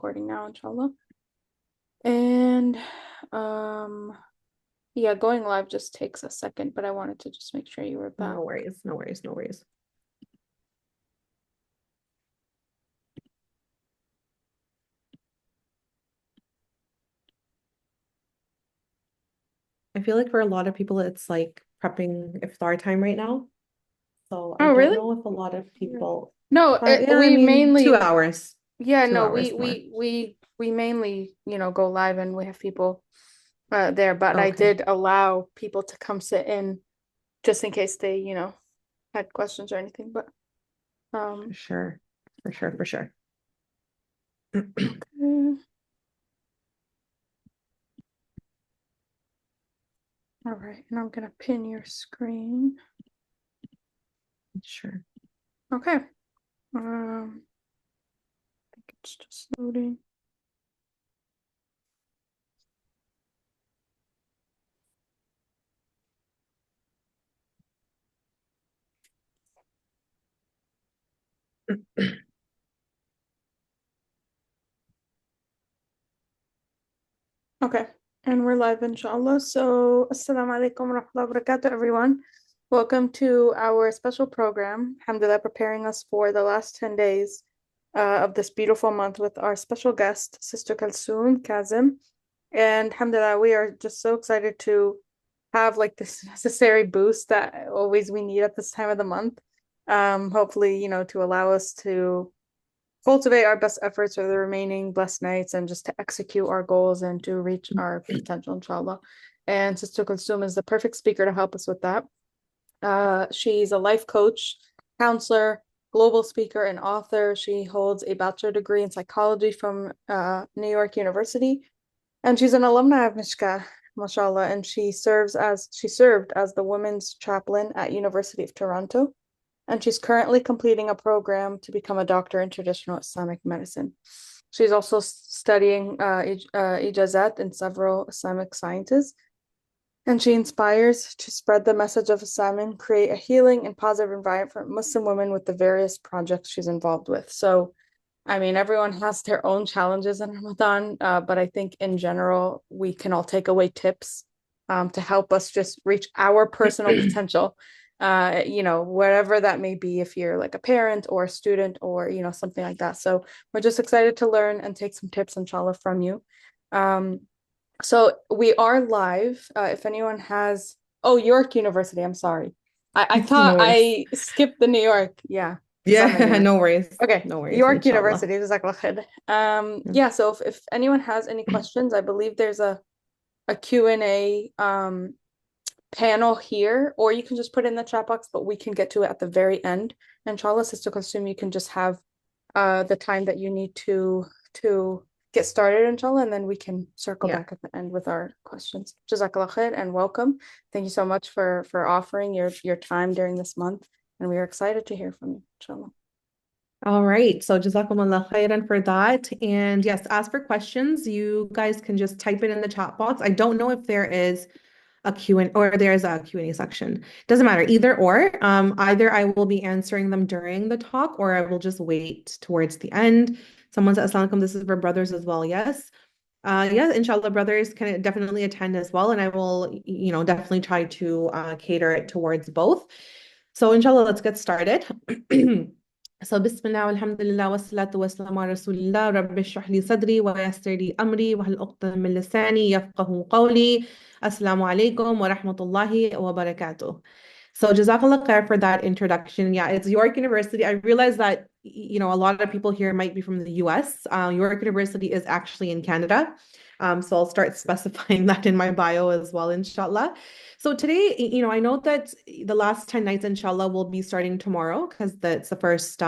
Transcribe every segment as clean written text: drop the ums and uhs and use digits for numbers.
recording now, inshallah. And yeah, going live just takes a second, but I wanted to just make sure you were back. No worries, no worries, no worries. I feel like for a lot of people, it's like prepping iftar time right now. So I Oh, don't really? know if a lot of people, No, yeah, I we mean, mainly 2 hours, yeah, two no, hours more. we mainly, go live and we have people there, but I Okay, did allow people to come sit in just in case they, had questions or anything, but for sure, for sure, for sure. okay. All right, and I'm gonna pin your screen. Sure. Okay. I think it's just loading. Okay, and we're live, inshallah. So, assalamu alaikum wa rahmatullahi wa barakatuh, everyone. Welcome to our special program, alhamdulillah, preparing us for the last 10 days of this beautiful month with our special guest, Sister Kulsoom Kazim. And alhamdulillah, we are just so excited to have like this necessary boost that always we need at this time of the month. Hopefully, to allow us to cultivate our best efforts for the remaining blessed nights and just to execute our goals and to reach our potential, inshallah. And Sister Kulsoom is the perfect speaker to help us with that. She's a life coach, counselor, global speaker, and author. She holds a bachelor's degree in psychology from New York University, and she's an alumni of Mishkah, mashallah, and she served as the women's chaplain at University of Toronto, and she's currently completing a program to become a doctor in traditional Islamic medicine. She's also studying ijazat in several Islamic sciences, and she inspires to spread the message of Islam and create a healing and positive environment for Muslim women with the various projects she's involved with. So, I mean, everyone has their own challenges in Ramadan, but I think in general, we can all take away tips to help us just reach our personal potential, whatever that may be, if you're like a parent or a student or, something like that. So we're just excited to learn and take some tips, inshallah, from you. So we are live. If anyone has, oh, York University, I'm sorry. I thought No worries. I skipped the New York. Yeah, because I'm in New Yeah, York. no worries. Okay, No worries, York inshallah. University, jazakallah khair. Mm. Yeah, so if anyone has any questions, I believe there's a Q&A panel here, or you can just put it in the chat box, but we can get to it at the very end. Inshallah, Sister Kulsoom, you can just have the time that you need to get started, inshallah, and then we can circle Yeah. back at the end with our questions. Jazakallah khair and welcome. Thank you so much for offering your time during this month, and we are excited to hear from you, inshallah. All right. So Jazakumullah khairan for that. And yes, as for questions, you guys can just type it in the chat box. I don't know if there is a Q&A or there's a Q&A section. Doesn't matter, either or. Either I will be answering them during the talk or I will just wait towards the end. Someone said, Assalamu alaikum, this is for brothers as well. Yes. Yes, inshallah, brothers can definitely attend as well. And I will, definitely try to cater it towards both. So inshallah, let's get started. So Bismillah, alhamdulillah, wassalatu wassalamu ala rasulillah, rabbi shrah li sadri wa yassir li amri wa hal uqdatan min lisani yafqahu qawli. Assalamu alaikum wa rahmatullahi wa barakatuh. So Jazakallah khair for that introduction. Yeah, it's York University. I realize that, a lot of people here might be from the US. York University is actually in Canada. So I'll start specifying that in my bio as well, inshallah. So today, I know that the last 10 nights, inshallah, will be starting tomorrow because that's the first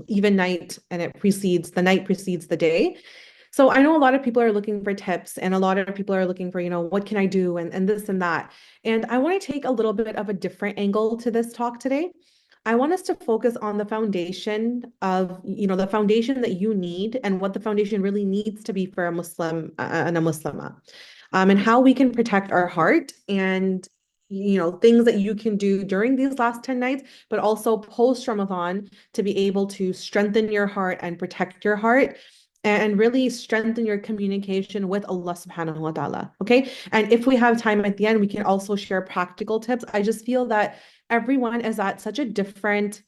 even night and the night precedes the day. So I know a lot of people are looking for tips and a lot of people are looking for, what can I do and this and that. And I want to take a little bit of a different angle to this talk today. I want us to focus on the foundation of, the foundation that you need and what the foundation really needs to be for a Muslim and a Muslimah, and how we can protect our heart and, things that you can do during these last 10 nights, but also post Ramadan to be able to strengthen your heart and protect your heart and really strengthen your communication with Allah subhanahu wa ta'ala. Okay. And if we have time at the end, we can also share practical tips. I just feel that everyone is at such a different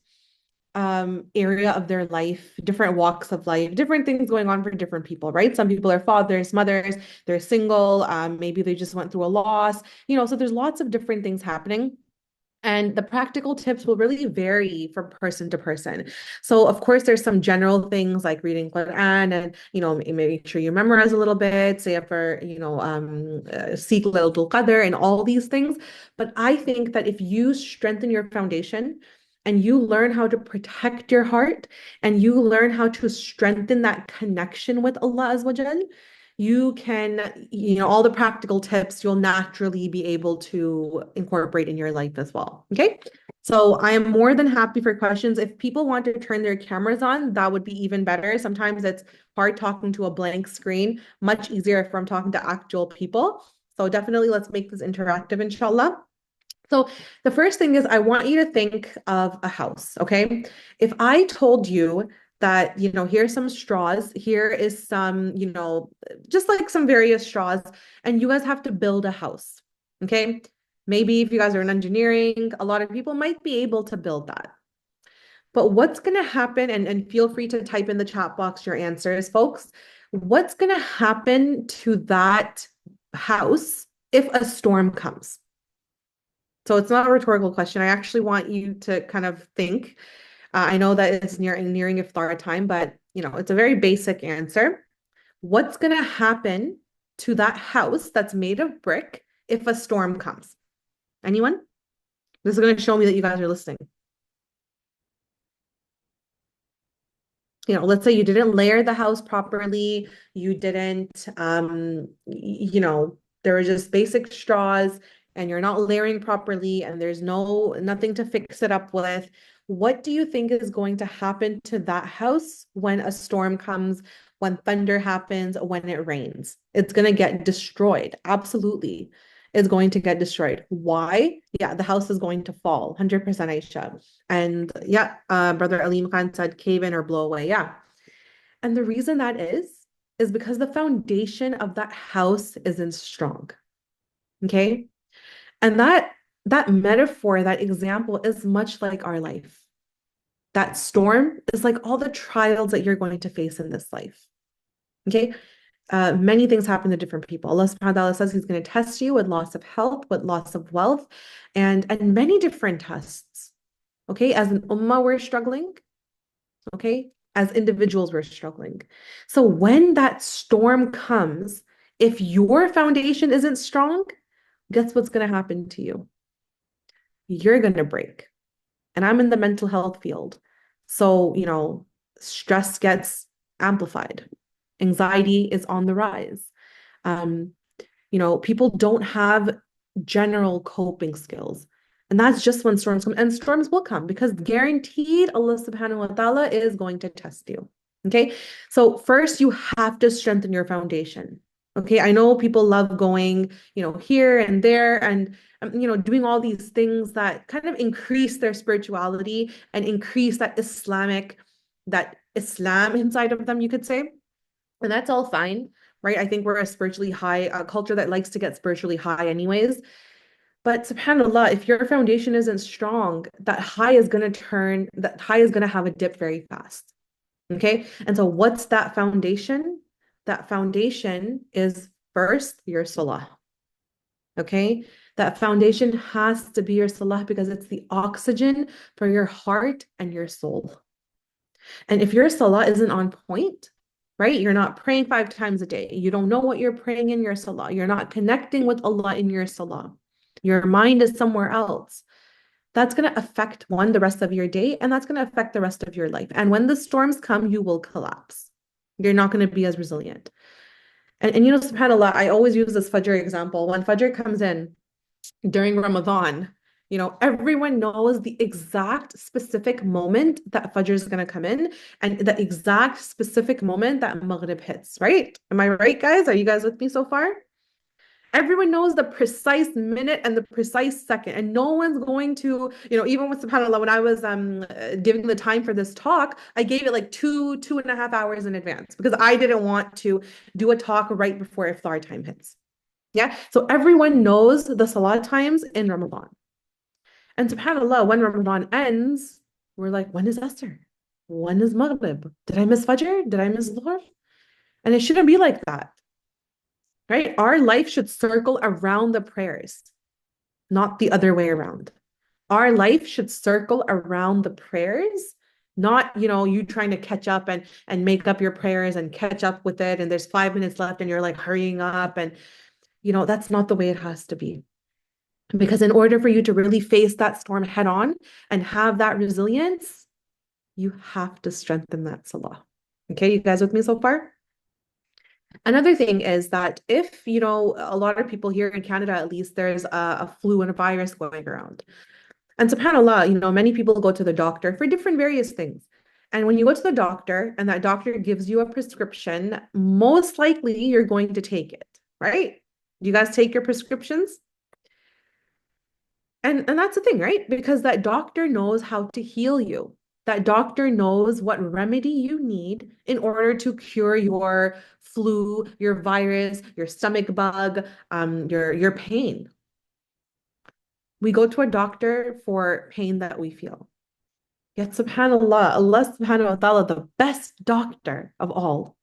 area of their life, different walks of life, different things going on for different people, right? Some people are fathers, mothers, they're single, maybe they just went through a loss, so there's lots of different things happening. And the practical tips will really vary from person to person. So, of course, there's some general things like reading Quran and, make sure you memorize a little bit, say up for, seek Laylatul Qadr and all these things. But I think that if you strengthen your foundation and you learn how to protect your heart and you learn how to strengthen that connection with Allah Azza wa Jal, you can, all the practical tips you'll naturally be able to incorporate in your life as well. Okay. So I am more than happy for questions. If people want to turn their cameras on, that would be even better. Sometimes it's hard talking to a blank screen, much easier if I'm talking to actual people. So definitely let's make this interactive, inshallah. So the first thing is I want you to think of a house, okay? If I told you that, here's some straws, here is some, just like some various straws, and you guys have to build a house, okay? Maybe if you guys are in engineering, a lot of people might be able to build that. But what's going to happen, and feel free to type in the chat box your answers, folks. What's going to happen to that house if a storm comes? So it's not a rhetorical question. I actually want you to kind of think. I know that it's nearing iftar time, but it's a very basic answer. What's going to happen to that house that's made of brick if a storm comes? Anyone? This is going to show me that you guys are listening. Let's say you didn't layer the house properly, you didn't, there were just basic straws and you're not layering properly and there's nothing to fix it up with. What do you think is going to happen to that house when a storm comes, when thunder happens, when it rains? It's going to get destroyed. Absolutely. Is going to get destroyed. Why? Yeah, the house is going to fall. 100% Aisha. And yeah, Brother Alim Khan said cave in or blow away. Yeah. And the reason that is because the foundation of that house isn't strong. Okay. And that metaphor, that example is much like our life. That storm is like all the trials that you're going to face in this life. Okay. Many things happen to different people. Allah subhanahu wa ta'ala says he's going to test you with loss of health, with loss of wealth, and many different tests. Okay, as an ummah, we're struggling. Okay, as individuals, we're struggling. So when that storm comes, if your foundation isn't strong, guess what's going to happen to you? You're going to break. And I'm in the mental health field. So, stress gets amplified. Anxiety is on the rise. People don't have general coping skills. And that's just when storms come. And storms will come because guaranteed Allah subhanahu wa ta'ala is going to test you. Okay. So first you have to strengthen your foundation. Okay. I know people love going, here and there and, doing all these things that kind of increase their spirituality and increase that Islam inside of them, you could say. And that's all fine, right? I think we're a spiritually high culture that likes to get spiritually high anyways. But subhanAllah, if your foundation isn't strong, that high is going to have a dip very fast. Okay. And so what's that foundation? That foundation is first your salah. Okay. That foundation has to be your salah because it's the oxygen for your heart and your soul. And if your salah isn't on point, right? You're not praying 5 times a day. You don't know what you're praying in your salah. You're not connecting with Allah in your salah. Your mind is somewhere else. That's going to affect the rest of your day, and that's going to affect the rest of your life. And when the storms come, you will collapse. You're not going to be as resilient. And subhanAllah, I always use this Fajr example. When Fajr comes in during Ramadan, everyone knows the exact specific moment that Fajr is going to come in and the exact specific moment that Maghrib hits, right? Am I right, guys? Are you guys with me so far? Everyone knows the precise minute and the precise second, and no one's going to, even with subhanAllah, when I was giving the time for this talk, I gave it like 2.5 hours in advance because I didn't want to do a talk right before iftar time hits. Yeah. So everyone knows the salah times in Ramadan. And subhanAllah, when Ramadan ends, we're like, when is Asr? When is Maghrib? Did I miss Fajr? Did I miss Dhuhr? And it shouldn't be like that. Right? Our life should circle around the prayers, not the other way around. Our life should circle around the prayers, not, you trying to catch up and make up your prayers and catch up with it. And there's 5 minutes left and you're like hurrying up. And, that's not the way it has to be. Because in order for you to really face that storm head on and have that resilience, you have to strengthen that salah. Okay, you guys with me so far? Another thing is that if, a lot of people here in Canada, at least, there's a flu and a virus going around. And subhanAllah, many people go to the doctor for different various things. And when you go to the doctor and that doctor gives you a prescription, most likely you're going to take it, right? Do you guys take your prescriptions? And that's the thing, right? Because that doctor knows how to heal you. That doctor knows what remedy you need in order to cure your flu, your virus, your stomach bug, your pain. We go to a doctor for pain that we feel. Yet subhanAllah, Allah subhanahu wa ta'ala, the best doctor of all,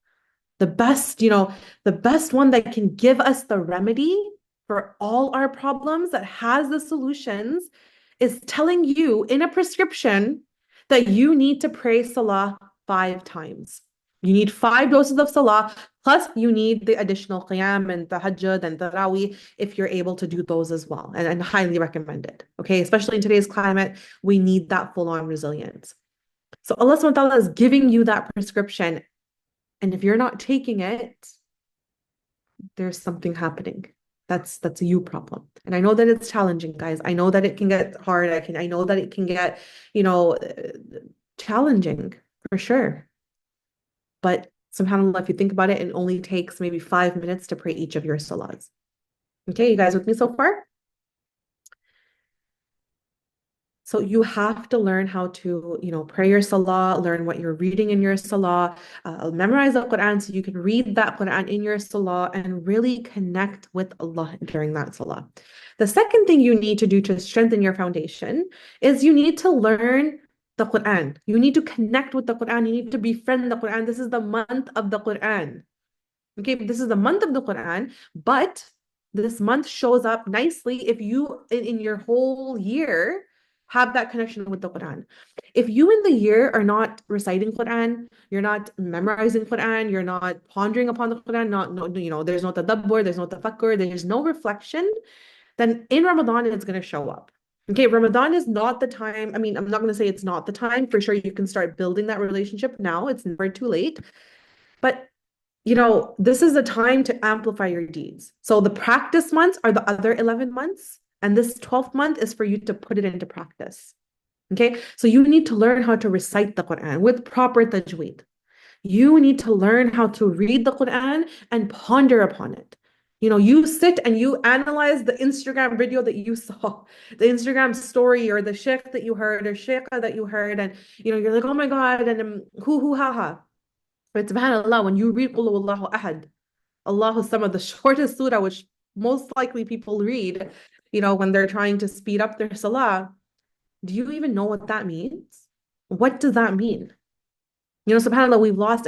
the best, the best one that can give us the remedy for all our problems, that has the solutions, is telling you in a prescription that you need to pray salah 5 times. You need 5 doses of salah, plus you need the additional qiyam and tahajjud and tarawih if you're able to do those as well. And highly recommended. Okay, especially in today's climate, we need that full-on resilience. So Allah subhanahu wa ta'ala is giving you that prescription. And if you're not taking it, there's something happening. That's a you problem. And I know that it's challenging, guys. I know that it can get hard. I know that it can get, challenging for sure. But subhanAllah, if you think about it, it only takes maybe 5 minutes to pray each of your salahs. Okay, you guys with me so far? So you have to learn how to, pray your salah, learn what you're reading in your salah, memorize the Quran so you can read that Quran in your salah and really connect with Allah during that salah. The second thing you need to do to strengthen your foundation is you need to learn the Quran. You need to connect with the Quran. You need to befriend the Quran. This is the month of the Quran. Okay, this is the month of the Quran, but this month shows up nicely if you, in your whole year, have that connection with the Quran. If you in the year are not reciting Quran, you're not memorizing Quran, you're not pondering upon the Quran, there's no tadabbur, there's no tafakkur, there's no reflection, then in Ramadan it's going to show up. Okay, Ramadan is not the time. I mean, I'm not going to say it's not the time. For sure, you can start building that relationship now. It's never too late. But this is the time to amplify your deeds. So the practice months are the other 11 months. And this 12th month is for you to put it into practice. Okay, so you need to learn how to recite the Quran with proper tajweed. You need to learn how to read the Quran and ponder upon it. You sit and you analyze the Instagram video that you saw, the Instagram story or the sheikh that you heard or sheikha that you heard. And, you're like, oh my God, and ha ha. But subhanAllah, when you read Qul Huwallahu Ahad, Allahu Samad, the shortest surah, which most likely people read, when they're trying to speed up their salah, do you even know what that means? What does that mean? SubhanAllah, we've lost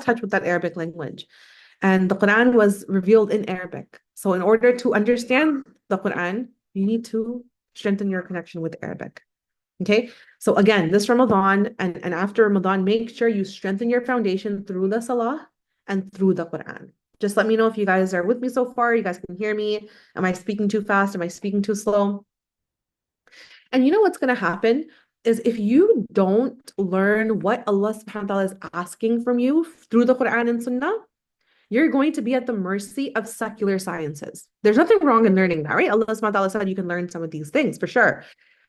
touch with that Arabic language. And the Quran was revealed in Arabic. So in order to understand the Quran, you need to strengthen your connection with Arabic. Okay, so again, this Ramadan and after Ramadan, make sure you strengthen your foundation through the salah and through the Quran. Just let me know if you guys are with me so far. You guys can hear me. Am I speaking too fast? Am I speaking too slow? And you know what's going to happen is if you don't learn what Allah subhanahu wa ta'ala is asking from you through the Quran and Sunnah, you're going to be at the mercy of secular sciences. There's nothing wrong in learning that, right? Allah subhanahu wa ta'ala said you can learn some of these things for sure.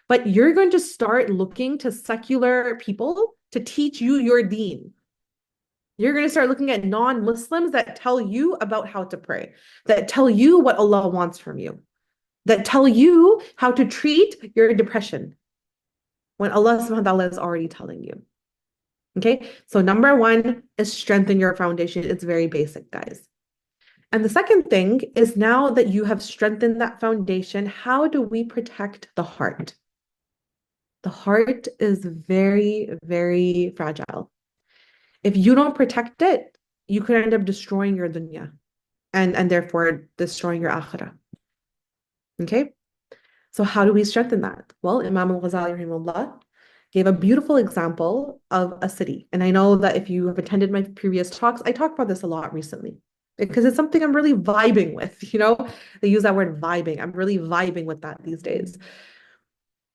But you're going to start looking to secular people to teach you your deen. You're going to start looking at non-Muslims that tell you about how to pray, that tell you what Allah wants from you, that tell you how to treat your depression when Allah subhanahu wa ta'ala is already telling you. Okay, so number one is strengthen your foundation. It's very basic, guys. And the second thing is, now that you have strengthened that foundation, how do we protect the heart? The heart is very, very fragile. If you don't protect it, you could end up destroying your dunya and therefore destroying your akhirah. Okay? So how do we strengthen that? Well, Imam al-Ghazali rahimahullah gave a beautiful example of a city. And I know that if you have attended my previous talks, I talked about this a lot recently because it's something I'm really vibing with, you know? They use that word vibing. I'm really vibing with that these days.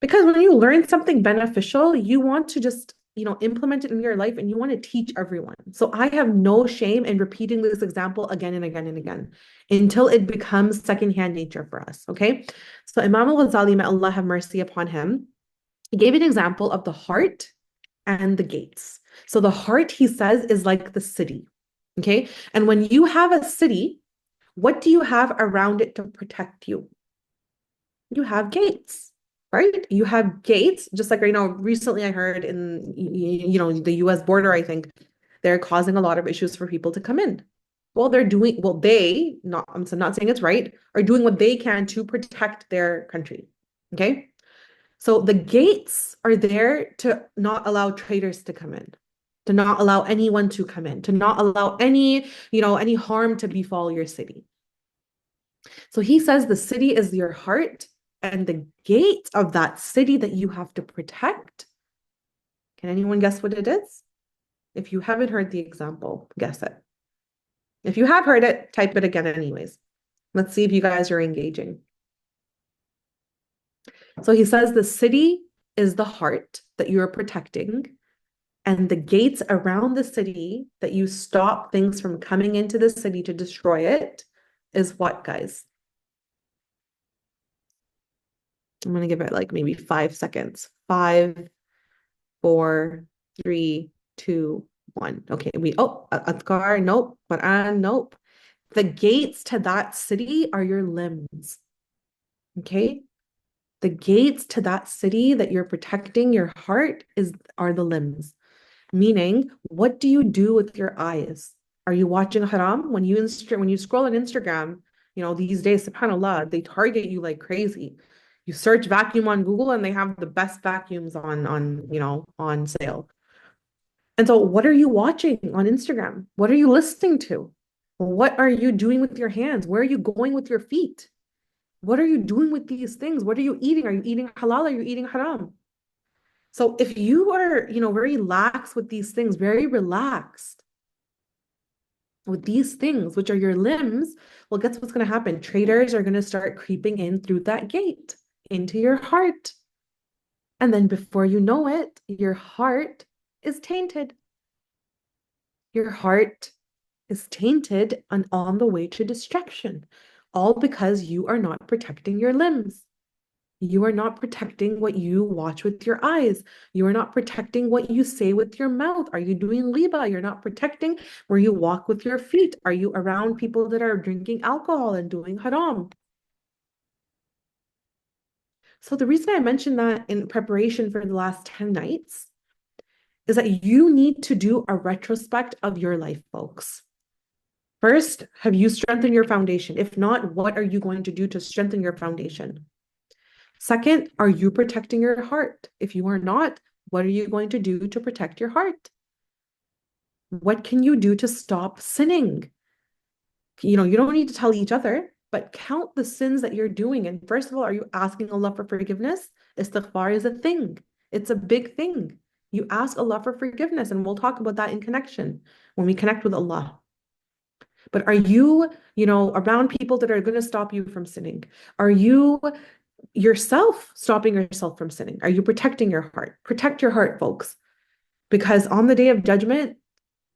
Because when you learn something beneficial, you want to just, implement it in your life and you want to teach everyone. So I have no shame in repeating this example again and again and again until it becomes secondhand nature for us, okay? So Imam al-Ghazali, may Allah have mercy upon him, he gave an example of the heart and the gates. So the heart, he says, is like the city, okay? And when you have a city, what do you have around it to protect you? You have gates, right? You have gates, just like, recently I heard in, the US border, I think they're causing a lot of issues for people to come in. Well, I'm not saying it's right, are doing what they can to protect their country, okay? So the gates are there to not allow traitors to come in, to not allow anyone to come in, to not allow any harm to befall your city. So he says the city is your heart, and the gate of that city that you have to protect. Can anyone guess what it is? If you haven't heard the example, guess it. If you have heard it, type it again anyways. Let's see if you guys are engaging. So he says the city is the heart that you are protecting, and the gates around the city that you stop things from coming into the city to destroy it is what, guys? I'm going to give it like maybe 5 seconds. 5, 4, 3, 2, 1. Okay, Adhkar, nope. Quran, nope. The gates to that city are your limbs. Okay? The gates to that city that you're protecting, your heart, are the limbs. Meaning, what do you do with your eyes? Are you watching haram? When you scroll on Instagram, these days, subhanAllah, they target you like crazy. You search vacuum on Google and they have the best vacuums on sale. And so what are you watching on Instagram? What are you listening to? What are you doing with your hands? Where are you going with your feet? What are you doing with these things? What are you eating? Are you eating halal? Are you eating haram? So if you are, very lax with these things, very relaxed with these things, which are your limbs, well, guess what's going to happen? Traitors are going to start creeping in through that gate into your heart. And then before you know it, your heart is tainted. Your heart is tainted and on the way to destruction, all because you are not protecting your limbs. You are not protecting what you watch with your eyes. You are not protecting what you say with your mouth. Are you doing ghiba? You're not protecting where you walk with your feet. Are you around people that are drinking alcohol and doing haram? So the reason I mentioned that in preparation for the last 10 nights is that you need to do a retrospect of your life, folks. First, have you strengthened your foundation? If not, what are you going to do to strengthen your foundation? Second, are you protecting your heart? If you are not, what are you going to do to protect your heart? What can you do to stop sinning? You don't need to tell each other, but count the sins that you're doing. And first of all, are you asking Allah for forgiveness? Istighfar is a thing. It's a big thing. You ask Allah for forgiveness, and we'll talk about that in connection when we connect with Allah. But are you, around people that are going to stop you from sinning? Are you yourself stopping yourself from sinning? Are you protecting your heart? Protect your heart, folks, because on the day of judgment,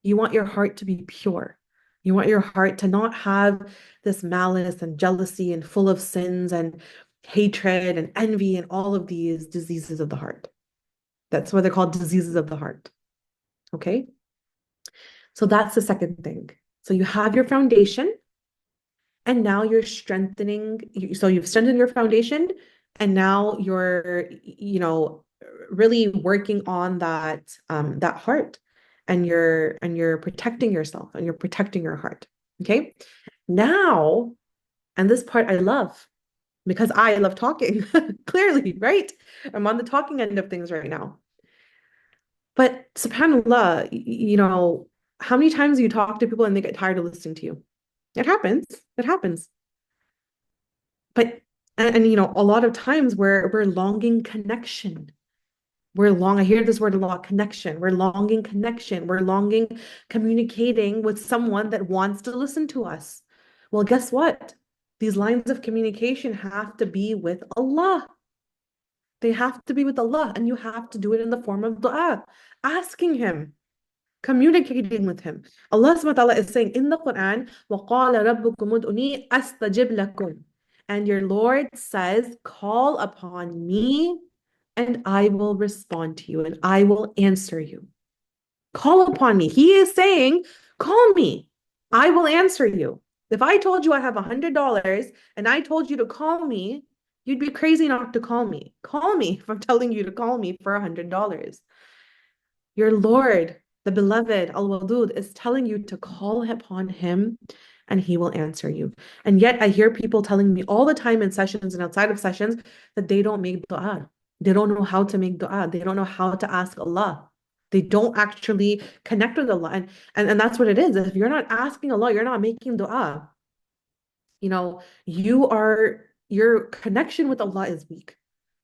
you want your heart to be pure. You want your heart to not have this malice and jealousy and full of sins and hatred and envy and all of these diseases of the heart. That's why they're called diseases of the heart. Okay? So that's the second thing. So you have your foundation, and now you're strengthening. So you've strengthened your foundation, and now you're, really working on that heart, and you're protecting yourself, and you're protecting your heart. Okay. Now, and this part I love because I love talking, clearly, right? I'm on the talking end of things right now. But subhanAllah, how many times do you talk to people and they get tired of listening to you? It happens. It happens. But a lot of times we're longing connection. I hear this word a lot, connection. We're longing connection. We're longing communicating with someone that wants to listen to us. Well, guess what? These lines of communication have to be with Allah. They have to be with Allah, and you have to do it in the form of dua, asking Him, communicating with Him. Allah subhanahu wa ta'ala is saying in the Quran, وَقَالَ رَبُّكُمُ ادْعُونِي أَسْتَجِبْ لَكُمْ. And your Lord says, call upon me, and I will respond to you, and I will answer you. Call upon me. He is saying, call me. I will answer you. If I told you I have $100 and I told you to call me, you'd be crazy not to call me. Call me if I'm telling you to call me for $100. Your Lord, the beloved, Al-Wadud, is telling you to call upon Him and He will answer you. And yet I hear people telling me all the time in sessions and outside of sessions that they don't make dua. They don't know how to make dua. They don't know how to ask Allah. They don't actually connect with Allah. And that's what it is. If you're not asking Allah, you're not making dua. Your connection with Allah is weak.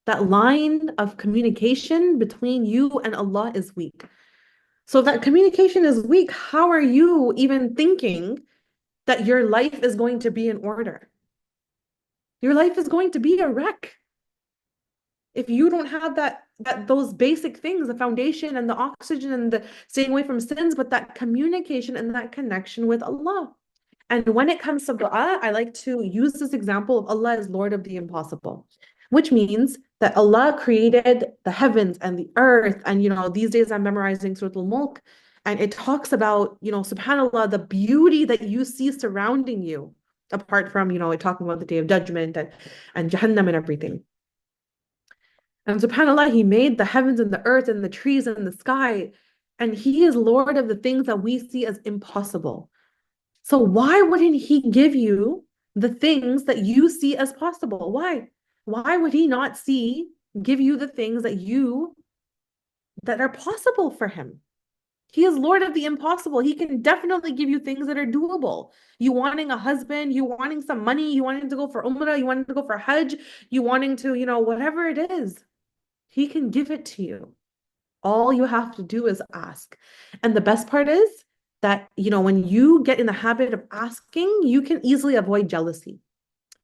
That line of communication between you and Allah is weak. So if that communication is weak, how are you even thinking that your life is going to be in order? Your life is going to be a wreck. If you don't have those basic things, the foundation and the oxygen and the staying away from sins, but that communication and that connection with Allah. And when it comes to dua, I like to use this example of Allah as Lord of the impossible, which means that Allah created the heavens and the earth. And, these days I'm memorizing Surah Al-Mulk, and it talks about, subhanAllah, the beauty that you see surrounding you, apart from, talking about the day of judgment and Jahannam and everything. And subhanAllah, He made the heavens and the earth and the trees and the sky, and He is Lord of the things that we see as impossible. So why wouldn't He give you the things that you see as possible? Why? Why would He not give you the things that are possible for Him? He is Lord of the impossible. He can definitely give you things that are doable. You wanting a husband, you wanting some money, you wanting to go for Umrah, you wanting to go for Hajj, you wanting to, whatever it is, He can give it to you. All you have to do is ask. And the best part is that, when you get in the habit of asking, you can easily avoid jealousy.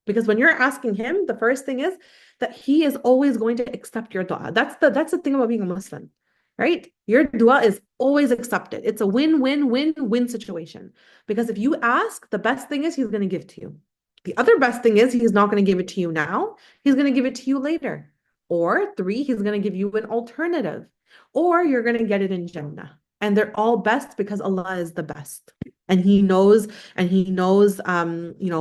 Because when you're asking Him, the first thing is that He is always going to accept your dua. That's the thing about being a Muslim, right? Your dua is always accepted. It's a win-win-win-win situation. Because if you ask, the best thing is He's going to give to you. The other best thing is He's not going to give it to you now. He's going to give it to you later. Or 3, He's going to give you an alternative. Or you're going to get it in Jannah. And they're all best because Allah is the best. And He knows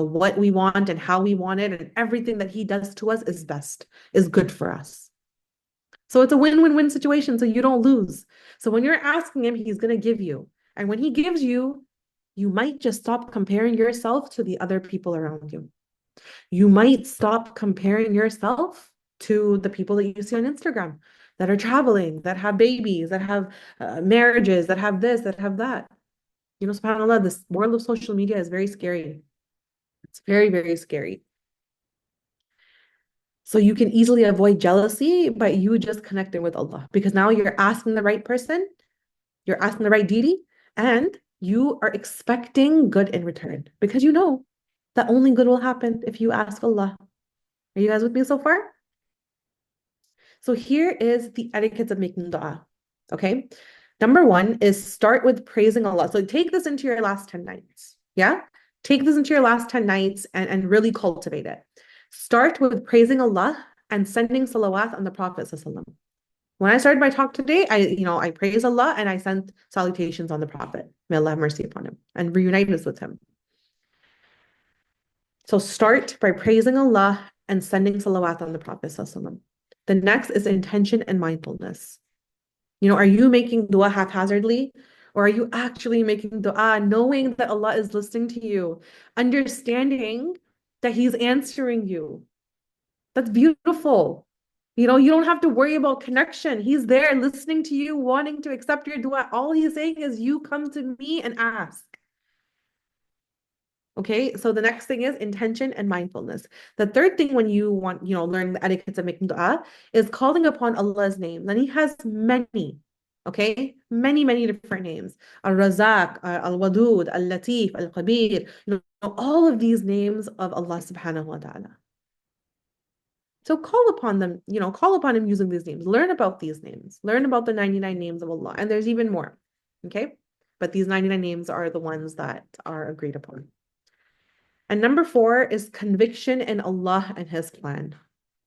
what we want and how we want it, and everything that He does to us is best, is good for us. So it's a win-win-win situation, so you don't lose. So when you're asking Him, He's going to give you. And when He gives you, you might just stop comparing yourself to the other people around you. You might stop comparing yourself to the people that you see on Instagram that are traveling, that have babies, that have marriages, that have this, that have that. SubhanAllah, this world of social media is very scary. It's very, very scary. So you can easily avoid jealousy by you just connecting with Allah, because now you're asking the right person, you're asking the right deity, and you are expecting good in return, because you know that only good will happen if you ask Allah. Are you guys with me so far? So here is the etiquettes of making dua. Okay. Number 1 is start with praising Allah. So take this into your last 10 nights. Yeah. Take this into your last 10 nights and really cultivate it. Start with praising Allah and sending salawat on the Prophet ﷺ. When I started my talk today, I praise Allah and I sent salutations on the Prophet. May Allah have mercy upon him and reunite us with him. So start by praising Allah and sending salawat on the Prophet ﷺ. The next is intention and mindfulness. Are you making dua haphazardly? Or are you actually making dua knowing that Allah is listening to you, understanding that He's answering you? That's beautiful. You don't have to worry about connection. He's there listening to you, wanting to accept your dua. All He's saying is, you come to me and ask. Okay, so the next thing is intention and mindfulness. The third thing when you want, learn the etiquettes of making dua is calling upon Allah's name. And He has many, okay? Many, many different names. Al-Razak, Al-Wadud, Al-Latif, Al-Khabir, all of these names of Allah subhanahu wa ta'ala. So call upon them, call upon Him using these names. Learn about these names. Learn about the 99 names of Allah. And there's even more, okay? But these 99 names are the ones that are agreed upon. And number 4 is conviction in Allah and His plan.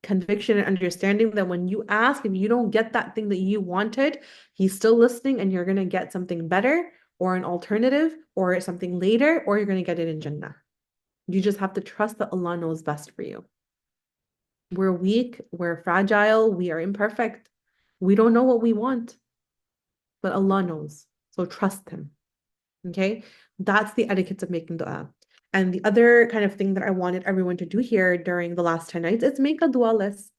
Conviction and understanding that when you ask, if you don't get that thing that you wanted, He's still listening and you're going to get something better or an alternative or something later, or you're going to get it in Jannah. You just have to trust that Allah knows best for you. We're weak, we're fragile, we are imperfect. We don't know what we want, but Allah knows. So trust Him. Okay? That's the etiquette of making dua. And the other kind of thing that I wanted everyone to do here during the last 10 nights is make a dua list.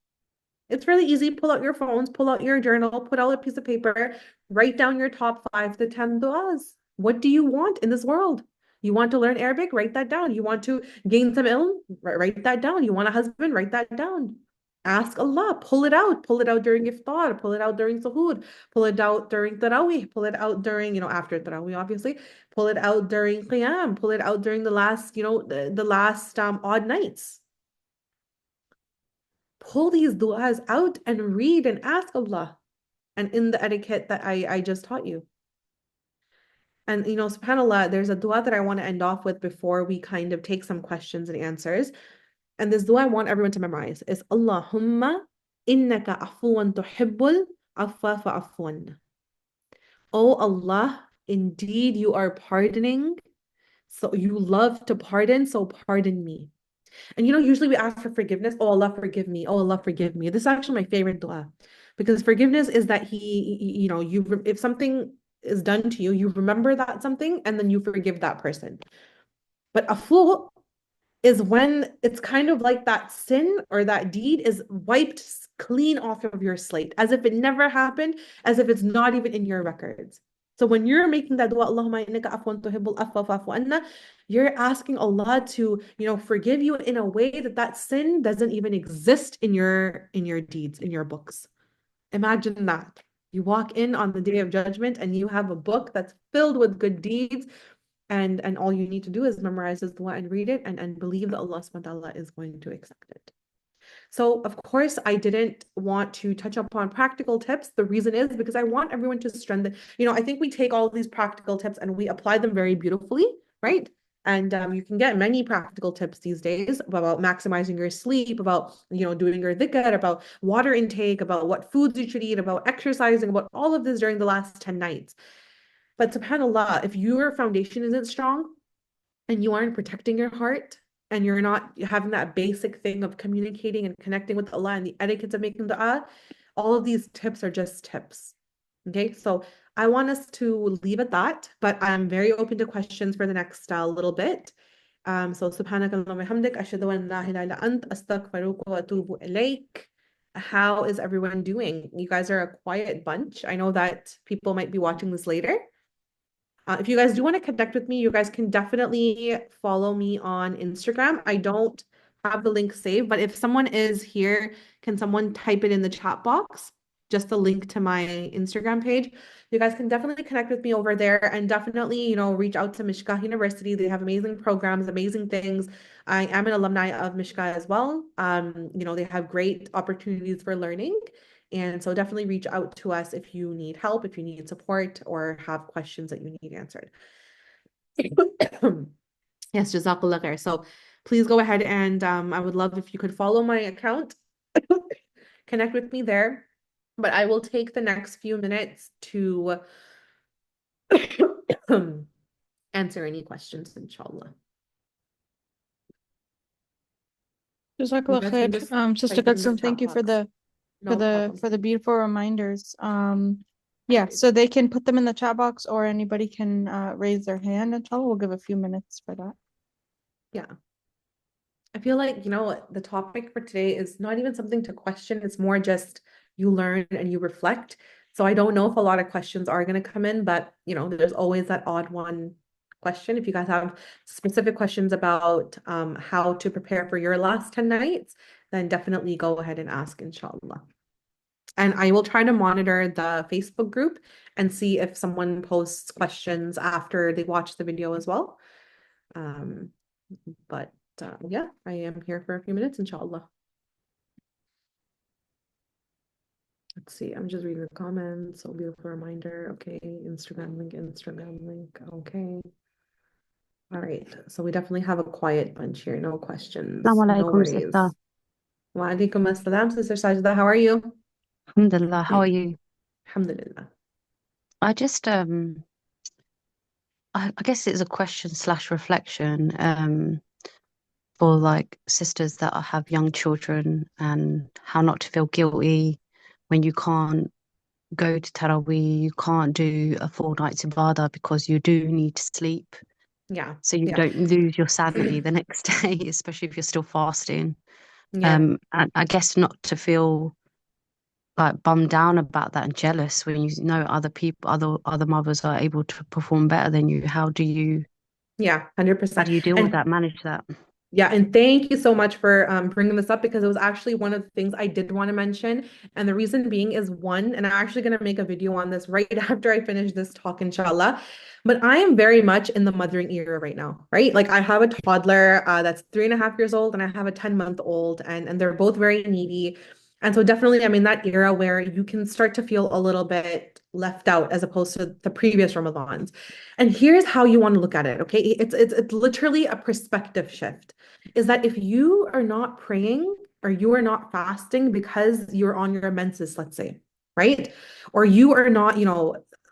It's really easy. Pull out your phones, pull out your journal, put out a piece of paper, write down your top 5 to 10 duas. What do you want in this world? You want to learn Arabic? Write that down. You want to gain some ilm? Write that down. You want a husband? Write that down. Ask Allah, pull it out during iftar, pull it out during suhoor, pull it out during tarawih, pull it out during, after tarawih, obviously, pull it out during qiyam, pull it out during the last, the last odd nights. Pull these du'as out and read and ask Allah. And in the etiquette that I just taught you. And, subhanAllah, there's a dua that I want to end off with before we kind of take some questions and answers. And this dua I want everyone to memorize is Allahumma innaka afuwan tuhibbul afwa fa'afwan. Oh Allah, indeed you are pardoning. So you love to pardon, so pardon me. And usually we ask for forgiveness. Oh Allah, forgive me. Oh Allah, forgive me. This is actually my favorite dua. Because forgiveness is that if something is done to you, you remember that something and then you forgive that person. But afu is when it's kind of like that sin or that deed is wiped clean off of your slate, as if it never happened, as if it's not even in your records. So when you're making that dua, Allahumma innaka afwan tuhibbul afwa fa'fu anna, you're asking Allah to, forgive you in a way that sin doesn't even exist in your deeds, in your books. Imagine that. You walk in on the day of judgment and you have a book that's filled with good deeds. And all you need to do is memorize this dua and read it and believe that Allah subhanahu wa ta'ala is going to accept it. So, of course, I didn't want to touch upon practical tips. The reason is because I want everyone to strengthen. I think we take all these practical tips and we apply them very beautifully, right? And you can get many practical tips these days about maximizing your sleep, about, doing your dhikr, about water intake, about what foods you should eat, about exercising, about all of this during the last 10 nights. But subhanAllah, if your foundation isn't strong and you aren't protecting your heart and you're not having that basic thing of communicating and connecting with Allah and the etiquettes of making dua, all of these tips are just tips. Okay, so I want us to leave at that, but I'm very open to questions for the next little bit. So subhanakallahumma wa bihamdik, ashhadu an la ilaha illa ant, astaghfiruka wa atubu ilayk. How is everyone doing? You guys are a quiet bunch. I know that people might be watching this later. If you guys do want to connect with me, you guys can definitely follow me on Instagram. I don't have the link saved, but if someone is here, can someone type it in the chat box? Just the link to my Instagram page. You guys can definitely connect with me over there and definitely, reach out to Mishkah University. They have amazing programs, amazing things. I am an alumni of Mishkah as well. They have great opportunities for learning. And so definitely reach out to us if you need help, if you need support, or have questions that you need answered. Yes, Jazakallah khair. So please go ahead and I would love if you could follow my account, connect with me there. But I will take the next few minutes to answer any questions, inshallah. You Jazakallah guys can khair. just Sister type in the Kulsoom, thank chat you for box. No problem. the beautiful reminders. Yeah, so they can put them in the chat box or anybody can raise their hand, inshallah. We'll give a few minutes for that. Yeah. I feel like, the topic for today is not even something to question. It's more just you learn and you reflect. So I don't know if a lot of questions are going to come in, but, there's always that odd one question. If you guys have specific questions about how to prepare for your last 10 nights, then definitely go ahead and ask, inshallah. And I will try to monitor the Facebook group and see if someone posts questions after they watch the video as well. But yeah, I am here for a few minutes, inshallah. Let's see, I'm just reading the comments. So beautiful reminder. Okay, Instagram link, Instagram link. Okay. All right. So we definitely have a quiet bunch here. No questions. Assalamu No alaikum, worries. sister. Wa alaikum assalam, Sister Sajda. How are you? Alhamdulillah, how are you? Alhamdulillah. I just I guess it's a question slash reflection for like sisters that have young children and how not to feel guilty when you can't go to Taraweeh, you can't do a full night's ibadah because you do need to sleep. Yeah. So you Yeah. don't lose your sanity the next day, especially if you're still fasting. Yeah. And I guess not to feel like bummed down about that and jealous when you know other people, other mothers are able to perform better than you. Yeah, How 100%. do you deal with And that, manage that? yeah, and thank you so much for bringing this up because it was actually one of the things I did want to mention. And the reason being is one, and I'm actually going to make a video on this right after I finish this talk, inshallah. But I am very much in the mothering era right now, right? Like I have a toddler that's 3.5 years old, and I have a 10-month-old, and they're both very needy. And so definitely I'm in that era where you can start to feel a little bit left out as opposed to the previous Ramadans. And here's how you want to look at it, okay? It's literally a perspective shift. Is that if you are not praying or you are not fasting because you're on your menses, let's say, right? Or you are not,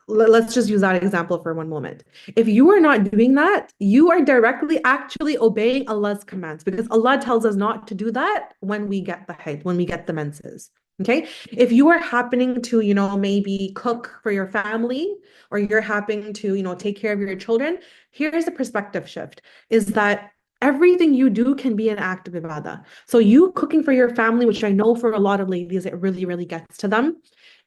let's just use that example for one moment. If you are not doing that, you are directly actually obeying Allah's commands because Allah tells us not to do that when we get the haid, when we get the menses. Okay. If you are happening to, maybe cook for your family or you're happening to, take care of your children, here's the perspective shift is that everything you do can be an act of ibadah. So you cooking for your family, which I know for a lot of ladies, it really, really gets to them,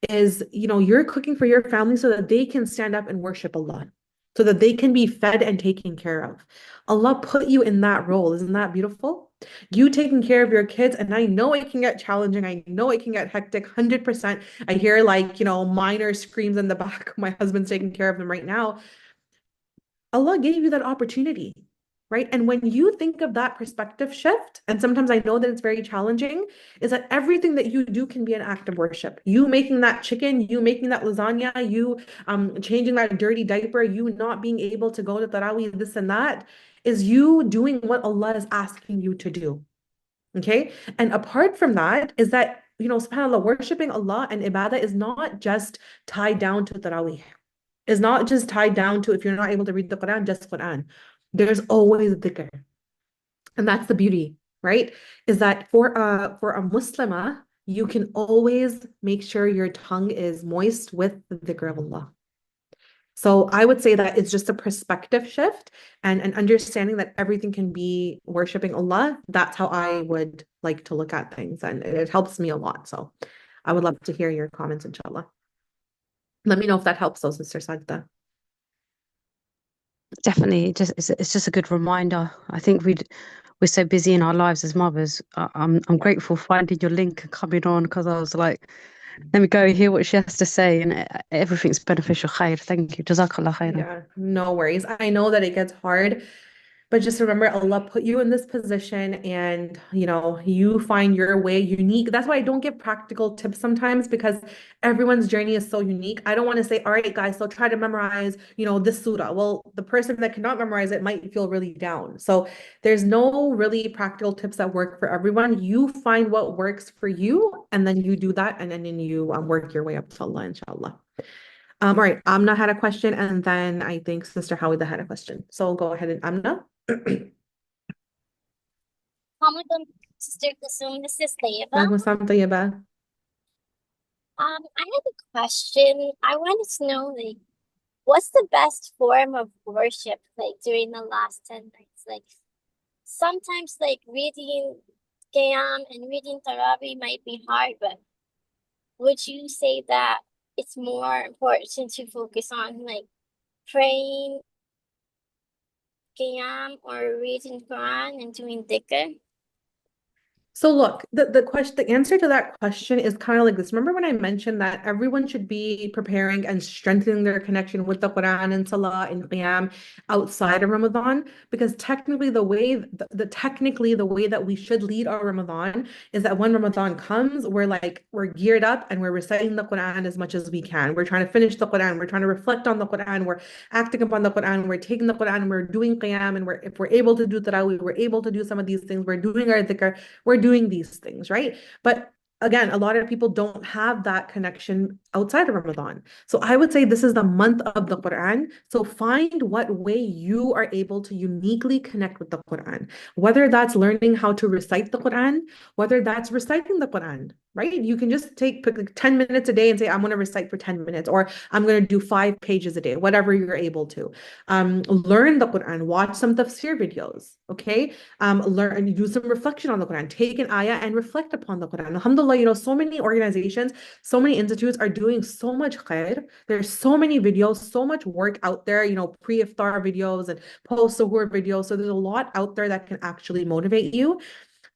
is, you're cooking for your family so that they can stand up and worship Allah, so that they can be fed and taken care of. Allah put you in that role. Isn't that beautiful? You taking care of your kids, and I know it can get challenging. I know it can get hectic, 100%. I hear minor screams in the back. My husband's taking care of them right now. Allah gave you that opportunity, right? And when you think of that perspective shift, and sometimes I know that it's very challenging, is that everything that you do can be an act of worship. You making that chicken, you making that lasagna, you changing that dirty diaper, you not being able to go to Taraweeh, this and that, is you doing what Allah is asking you to do. Okay. And apart from that, is that, subhanAllah, worshiping Allah and ibadah is not just tied down to Taraweeh. Is not just tied down to if you're not able to read the Quran, just Quran. There's always dhikr. And that's the beauty, right? Is that for a Muslimah, you can always make sure your tongue is moist with the dhikr of Allah. So I would say that it's just a perspective shift and an understanding that everything can be worshiping Allah. That's how I would like to look at things. And it helps me a lot. So I would love to hear your comments, inshallah. Let me know if that helps, though, Sister Sajda. Definitely, it's just a good reminder. I think we're so busy in our lives as mothers. I'm grateful finding your link and coming on because I was like, let me go hear what she has to say, and everything's beneficial. Khair, thank you. Jazakallah khairan. Yeah, no worries. I know that it gets hard But just remember, Allah put you in this position and, you find your way unique. That's why I don't give practical tips sometimes because everyone's journey is so unique. I don't want to say, all right, guys, so try to memorize, this surah. Well, the person that cannot memorize it might feel really down. So there's no really practical tips that work for everyone. You find what works for you and then you do that and then you work your way up to Allah, inshallah. All right, Amna had a question, and then I think Sister Hawida had a question. So go ahead and Amna. Ramadan, Sister Kulsoom, this is Tayyiba. Walaikum assalam, Tayyiba. I had a question. I wanted to know, like, what's the best form of worship, like, during the last 10 nights? Like, sometimes, like, reading Qiyam and reading Taraweeh might be hard, but would you say that it's more important to focus on, like, praying Qiyam or reading Quran and doing dhikr? So look, the answer to that question is kind of like this. Remember when I mentioned that everyone should be preparing and strengthening their connection with the Quran and Salah and Qiyam outside of Ramadan? Because technically the way that we should lead our Ramadan is that when Ramadan comes, we're geared up and we're reciting the Quran as much as we can. We're trying to finish the Quran, we're trying to reflect on the Quran, we're acting upon the Quran, we're taking the Quran, we're doing Qiyam, and if we're able to do Tarawih, we're able to do some of these things, we're doing our dhikr, we're doing these things, right? But again, a lot of people don't have that connection outside of Ramadan. So I would say this is the month of the Quran. So find what way you are able to uniquely connect with the Quran, whether that's learning how to recite the Quran, whether that's reciting the Quran, right? You can just take like 10 minutes a day and say, I'm going to recite for 10 minutes, or I'm going to do 5 pages a day, whatever you're able to. Learn the Quran, watch some tafsir videos, okay? Learn and do some reflection on the Quran, take an ayah and reflect upon the Quran. Alhamdulillah, so many organizations, so many institutes are doing so much khair. There's so many videos, so much work out there, pre-iftar videos and post-suhoor videos. So there's a lot out there that can actually motivate you.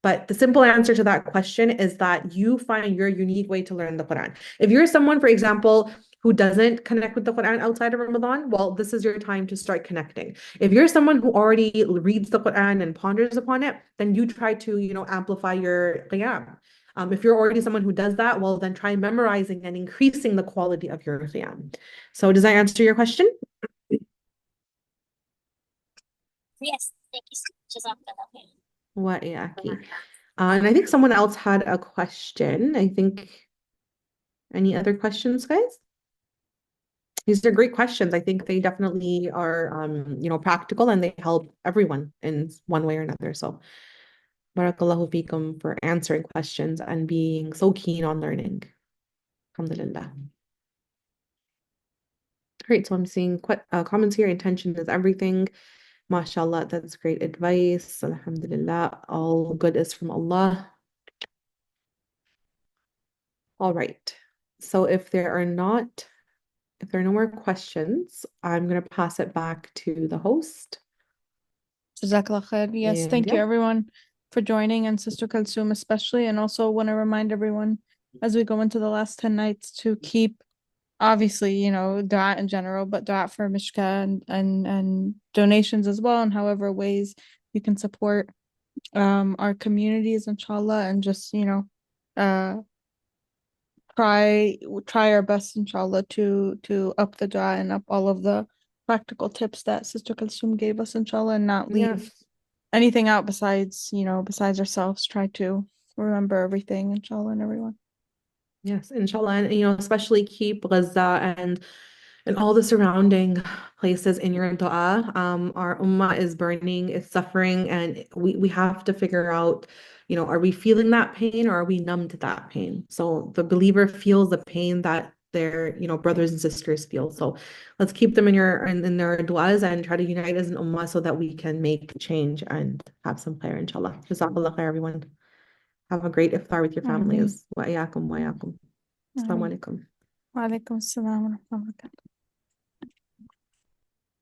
But the simple answer to that question is that you find your unique way to learn the Quran. If you're someone, for example, who doesn't connect with the Quran outside of Ramadan, well, this is your time to start connecting. If you're someone who already reads the Quran and ponders upon it, then you try to, amplify your qiyam. If you're already someone who does that, well, then try memorizing and increasing the quality of your qiyam. So does that answer your question? Yes, thank you so much. Jazakallah khair. What, Yaki? And I think someone else had a question. I think, any other questions, guys? These are great questions. I think they definitely are, practical and they help everyone in one way or another. So, barakallahu feekum for answering questions and being so keen on learning. Alhamdulillah. Great. So I'm seeing comments here. Intention is everything. MashaAllah, that's great advice. Alhamdulillah. All good is from Allah. All right. So if there are no more questions, I'm going to pass it back to the host. Jazakallah khair. Yes, And thank you yeah. everyone for joining, and Sister Kulsoom especially. And also want to remind everyone as we go into the last 10 nights to keep, obviously, dua in general, but dua for Mishkah and donations as well, and however ways you can support our communities, inshallah, and just try our best, inshallah, to up the dua and up all of the practical tips that Sister Kulsoom gave us, inshallah, and not leave anything out besides ourselves. Try to remember everything, inshallah, and everyone. Yes, inshallah. And, especially keep Gaza and all the surrounding places in your dua. Our ummah is burning, is suffering, and we have to figure out, are we feeling that pain or are we numb to that pain? So the believer feels the pain that their, brothers and sisters feel. So let's keep them in their du'as and try to unite as an ummah so that we can make change and have some khair, inshallah. Jazakallah khair, everyone. Have a great iftar with your families. Wa iyaakum wa iyaakum. Assalamu alaikum. Wa alaikum assalam wa rahmatullahi wa barakatuh.